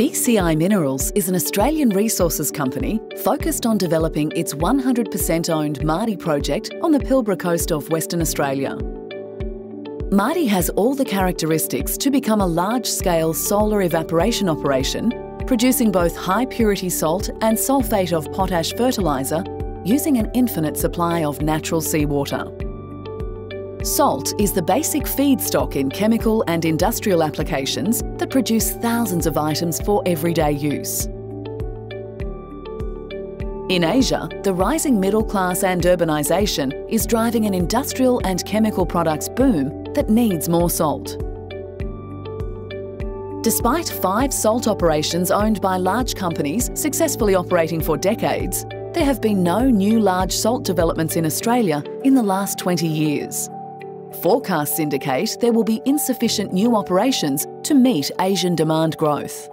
BCI Minerals is an Australian resources company focused on developing its 100% owned Mardie project on the Pilbara coast of Western Australia. Mardie has all the characteristics to become a large-scale solar evaporation operation, producing both high-purity salt and sulphate of potash fertiliser using an infinite supply of natural seawater. Salt is the basic feedstock in chemical and industrial applications that produce thousands of items for everyday use. In Asia, the rising middle class and urbanisation is driving an industrial and chemical products boom that needs more salt. Despite 5 salt operations owned by large companies successfully operating for decades, there have been no new large salt developments in Australia in the last 20 years. Forecasts indicate there will be insufficient new operations to meet Asian demand growth.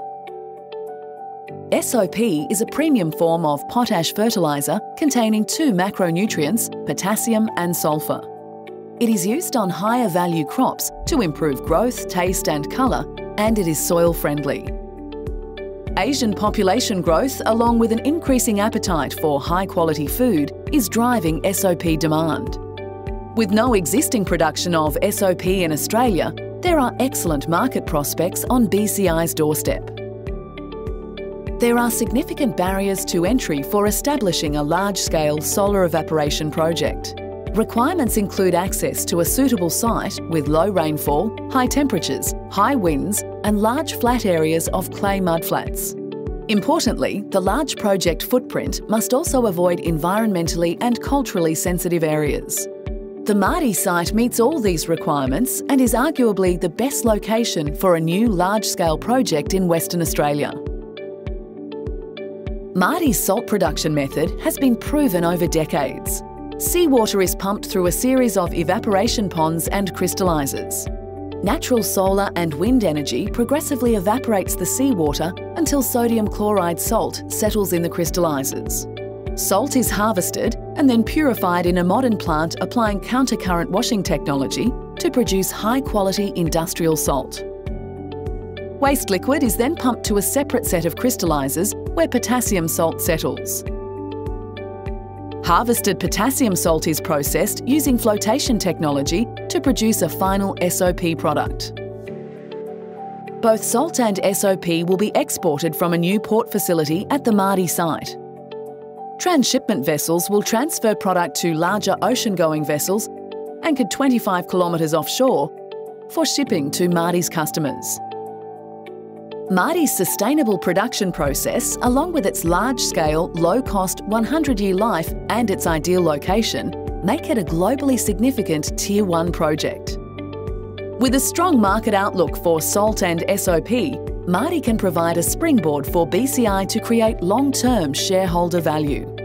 SOP is a premium form of potash fertiliser containing 2 macronutrients, potassium and sulphur. It is used on higher value crops to improve growth, taste and colour, and it is soil friendly. Asian population growth, along with an increasing appetite for high quality food, is driving SOP demand. With no existing production of SOP in Australia, there are excellent market prospects on BCI's doorstep. There are significant barriers to entry for establishing a large-scale solar evaporation project. Requirements include access to a suitable site with low rainfall, high temperatures, high winds and large flat areas of clay mudflats. Importantly, the large project footprint must also avoid environmentally and culturally sensitive areas. The Mardie site meets all these requirements and is arguably the best location for a new large-scale project in Western Australia. Mardie's salt production method has been proven over decades. Seawater is pumped through a series of evaporation ponds and crystallisers. Natural solar and wind energy progressively evaporates the seawater until sodium chloride salt settles in the crystallisers. Salt is harvested and then purified in a modern plant applying countercurrent washing technology to produce high-quality industrial salt. Waste liquid is then pumped to a separate set of crystallisers where potassium salt settles. Harvested potassium salt is processed using flotation technology to produce a final SOP product. Both salt and SOP will be exported from a new port facility at the Mardie site. Transshipment vessels will transfer product to larger ocean-going vessels anchored 25 kilometres offshore for shipping to Mardie's customers. Mardie's sustainable production process, along with its large-scale, low-cost, 100-year life and its ideal location, make it a globally significant Tier 1 project. With a strong market outlook for salt and SOP, Mardie can provide a springboard for BCI to create long-term shareholder value.